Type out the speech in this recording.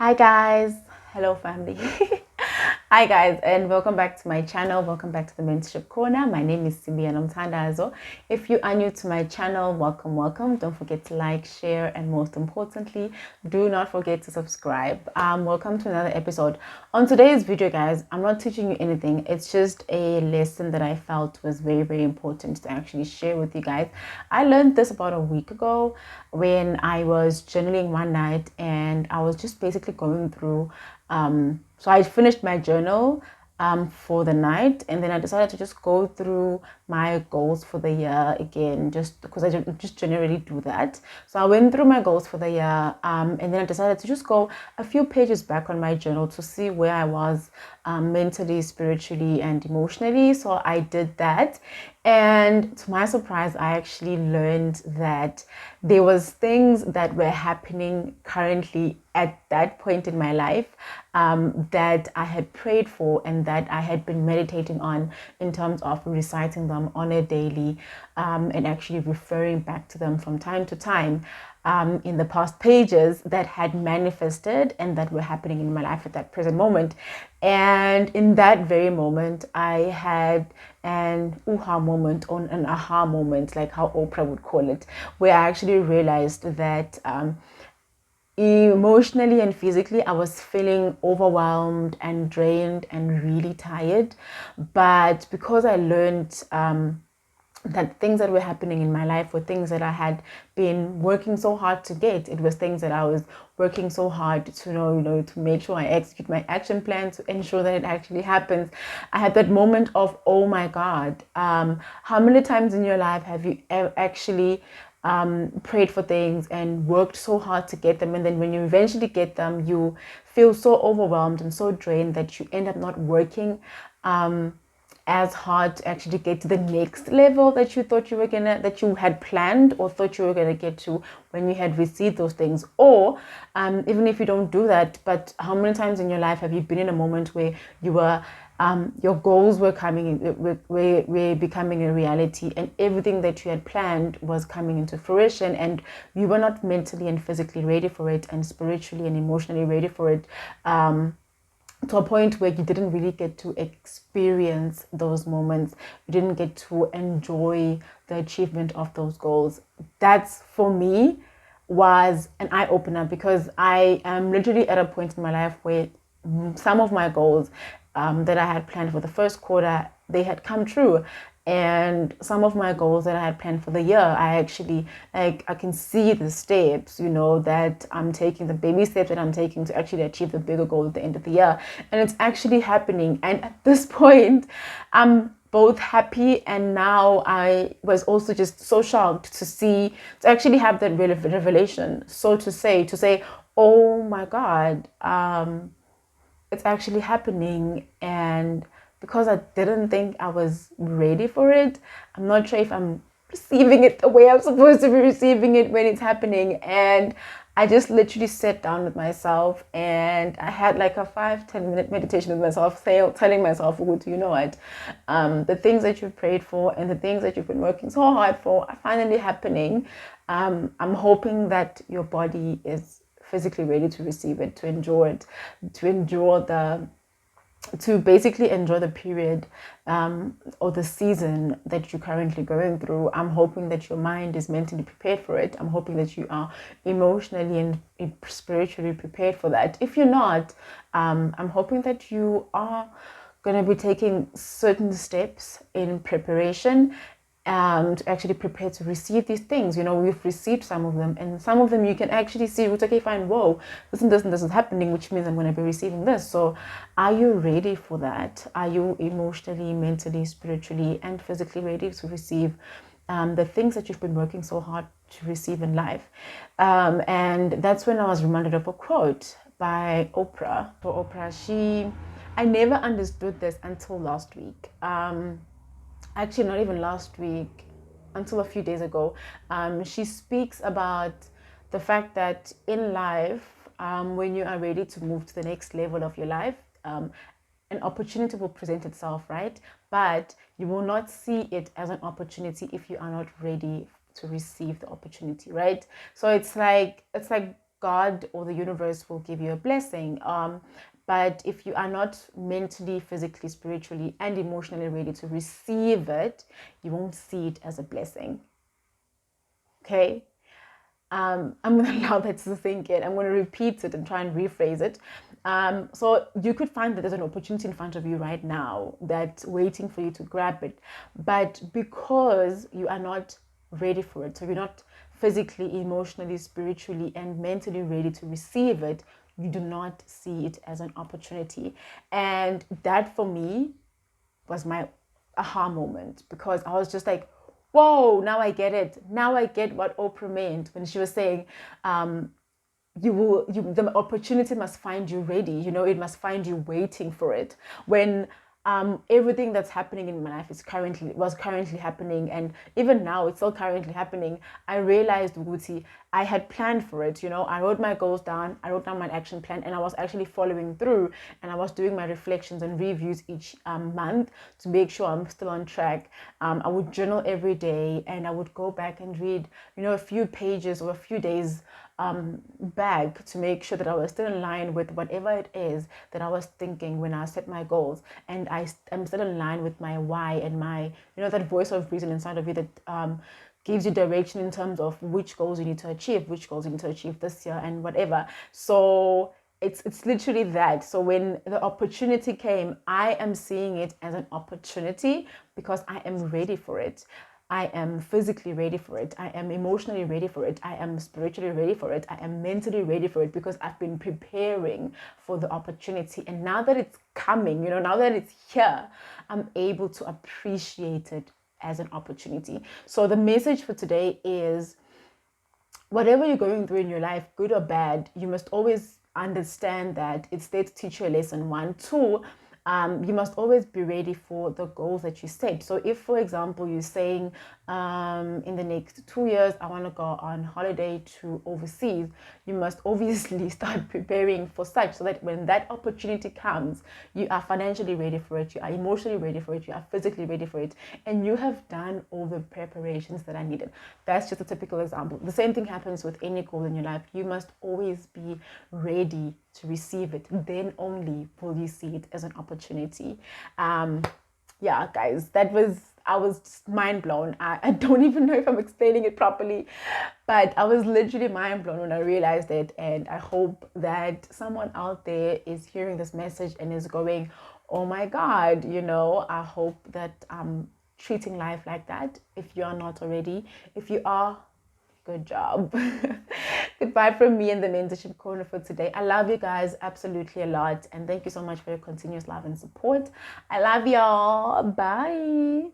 Hi guys, hello family. Hi guys, and welcome back to my channel. Welcome back to the Mentorship Corner. My name is Sibi and I'm Tandazo. If you are new to my channel, welcome. Don't forget to like, share, and most importantly, do not forget to subscribe. Welcome to another episode. On today's video, guys, I'm not teaching you anything. It's just a lesson that I felt was very important to actually share with you guys. I learned this about a week ago when I was journaling one night, and I was just basically going through so I finished my journal for the night, and then I decided to just go through my goals for the year again, just because I just generally do that. So I went through my goals for the year, and then I decided to just go a few pages back on my journal to see where I was mentally, spiritually, and emotionally. So I did that, and to my surprise, I actually learned that there was things that were happening currently at that point in my life that I had prayed for and that I had been meditating on in terms of reciting them on a daily and actually referring back to them from time to time in the past pages that had manifested and that were happening in my life at that present moment. And in that very moment, I had an moment, or an aha moment, like how Oprah would call it, where I actually realized that emotionally and physically I was feeling overwhelmed and drained and really tired. But because I learned that things that were happening in my life were things that I had been working so hard to get. It was things that I was working so hard to to make sure I execute my action plan to ensure that it actually happens. I had that moment of, oh my God, how many times in your life have you actually prayed for things and worked so hard to get them, and then when you eventually get them, you feel so overwhelmed and so drained that you end up not working as hard to actually get to the next level that you thought that you had planned or thought you were gonna get to when you had received those things. Or even if you don't do that, but how many times in your life have you been in a moment where you were your goals were were becoming a reality, and everything that you had planned was coming into fruition, and you were not mentally and physically ready for it, and spiritually and emotionally ready for it, to a point where you didn't really get to experience those moments. You didn't get to enjoy the achievement of those goals. That's, for me, was an eye-opener, because I am literally at a point in my life where some of my goals that I had planned for the first quarter, they had come true. And some of my goals that I had planned for the year, I actually, I can see the steps, that I'm taking, the baby steps that I'm taking to actually achieve the bigger goal at the end of the year. And it's actually happening. And at this point, I'm both happy, and now I was also just so shocked to actually have that revelation, so to say, oh my God, it's actually happening. And because I didn't think I was ready for it, I'm not sure if I'm receiving it the way I'm supposed to be receiving it when it's happening. And I just literally sat down with myself, and I had like a 5-10 minute meditation with myself, telling myself, you know what, the things that you've prayed for and the things that you've been working so hard for are finally happening. I'm hoping that your body is physically ready to receive it, to enjoy it, to basically enjoy the period or the season that you're currently going through. I'm hoping that your mind is mentally prepared for it. I'm hoping that you are emotionally and spiritually prepared for that. If you're not, I'm hoping that you are going to be taking certain steps in preparation to actually prepare to receive these things. We've received some of them, and some of them you can actually see, okay, fine, whoa, this and this is happening, which means I'm going to be receiving this. So are you ready for that? Are you emotionally, mentally, spiritually, and physically ready to receive the things that you've been working so hard to receive in life? And that's when I was reminded of a quote by Oprah. So Oprah, I never understood this until last week. Actually, not even last week, until a few days ago. She speaks about the fact that in life, when you are ready to move to the next level of your life, an opportunity will present itself, right? But you will not see it as an opportunity if you are not ready to receive the opportunity, right? So it's like God or the universe will give you a blessing. But if you are not mentally, physically, spiritually, and emotionally ready to receive it, you won't see it as a blessing. Okay? I'm going to allow that to sink in. I'm going to repeat it and try and rephrase it. So you could find that there's an opportunity in front of you right now that's waiting for you to grab it. But because you are not ready for it, so you're not physically, emotionally, spiritually, and mentally ready to receive it, you do not see it as an opportunity. And that for me was my aha moment, because I was just like, whoa, now I get it. Now I get what Oprah meant when she was saying, the opportunity must find you ready. It must find you waiting for it. When everything that's happening in my life was currently happening, and even now it's still currently happening, I realized, Guti, I had planned for it. I wrote my goals down, I wrote down my action plan, and I was actually following through, and I was doing my reflections and reviews each month to make sure I'm still on track. I would journal every day, and I would go back and read, a few pages or a few days back to make sure that I was still in line with whatever it is that I was thinking when I set my goals, and I'm still in line with my why and my, that voice of reason inside of you that gives you direction in terms of which goals you need to achieve, this year and whatever. So it's literally that. So when the opportunity came, I am seeing it as an opportunity because I am ready for it. I am physically ready for it. I am emotionally ready for it. I am spiritually ready for it. I am mentally ready for it because I've been preparing for the opportunity. And now that it's coming, now that it's here, I'm able to appreciate it as an opportunity. So the message for today is, whatever you're going through in your life, good or bad, you must always understand that it's there to teach you a lesson. One, two, you must always be ready for the goals that you set. So if, for example, you're saying in the next 2 years, I want to go on holiday to overseas, you must obviously start preparing for such, so that when that opportunity comes, you are financially ready for it, you are emotionally ready for it, you are physically ready for it, and you have done all the preparations that are needed. That's just a typical example. The same thing happens with any goal in your life. You must always be ready to receive it. Then only will you see it as an opportunity. Yeah, guys, I was just mind blown. I don't even know if I'm explaining it properly, but I was literally mind blown when I realized it. And I hope that someone out there is hearing this message and is going, oh my God, I hope that I'm treating life like that. If you're not already, if you are, good job. Goodbye from me and the mentorship corner for today. I love you guys absolutely a lot, and thank you so much for your continuous love and support. I love y'all. Bye.